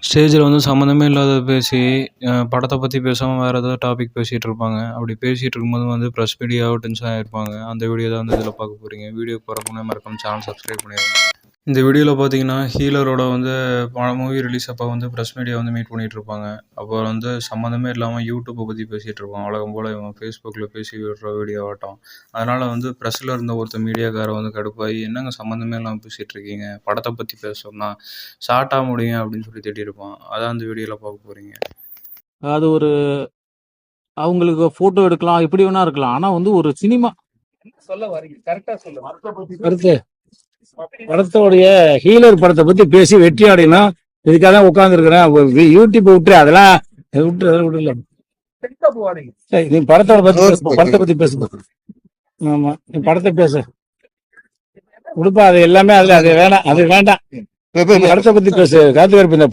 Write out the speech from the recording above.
ஸ்டேஜில் வந்து சம்மந்தமே இல்லாதத பேசி, படத்த பத்தி பேசாம வேற ஏதோ டாபிக் பேசிட்டு இருப்பாங்க. அப்படி பேசிட்டு இருக்கும்போது வந்து பிரஸ் மீடியாவோ டென்ஷன் ஆயிருப்பாங்க. அந்த வீடியோ தான் வந்து இதில பார்க்க போறீங்க. வீடியோ போறதுக்கு முன்னாடி மறக்காம சேனல் சப்ஸ்கிரைப் பண்ணிருங்க. இந்த வீடியோல பார்த்தீங்கன்னா, ஹீலரோட வந்து மூவி ரிலீஸ் அப்போ வந்து பிரஸ் மீடியா வந்து மீட் பண்ணிட்டு இருப்பாங்க. அப்போ வந்து சம்மந்தமே இல்லாம யூடியூப்ப பத்தி பேசிட்டு இருப்பான். வழக்கம் போல இவன் Facebookல பேசி விடுற வீடியோவாட்டம். அதனால வந்து பிரஸ்ல இருந்த ஒருத்தன் மீடியாக்காரன் வந்து கடுப்பாயி, "என்னங்க சம்மந்தமே இல்லாம பேசிட்டு இருக்கீங்க? படத்த பத்தி பேச சொன்னா ஷார்ட்டா முடிங்க" அப்படின்னு சொல்லி திட்டியிருப்பான். அதான் இந்த வீடியோல பார்க்க போறீங்க. அது ஒரு அவங்களுக்கு போட்டோ எடுக்கலாம், எப்படி வேணா இருக்கலாம். ஆனா வந்து ஒரு சினிமா சொல்ல வரீங்க கரெக்டா சொல்லுங்க. கருத்து படத்தோடைய ஹீலர் படத்தை பத்தி பேசி வெற்றி அடையணும். இதுக்காக தான் உட்கார்ந்து இருக்கிறேன். யூடியூப் விட்டு அதெல்லாம் விட்டுல. நீ படத்தோட படத்தை பத்தி பேசு. ஆமா, நீ படத்தை பேசு. உடுப்பா, அது எல்லாமே அதுல அது வேணாம், அது வேண்டாம். படத்தை பத்தி பேசு. காத்து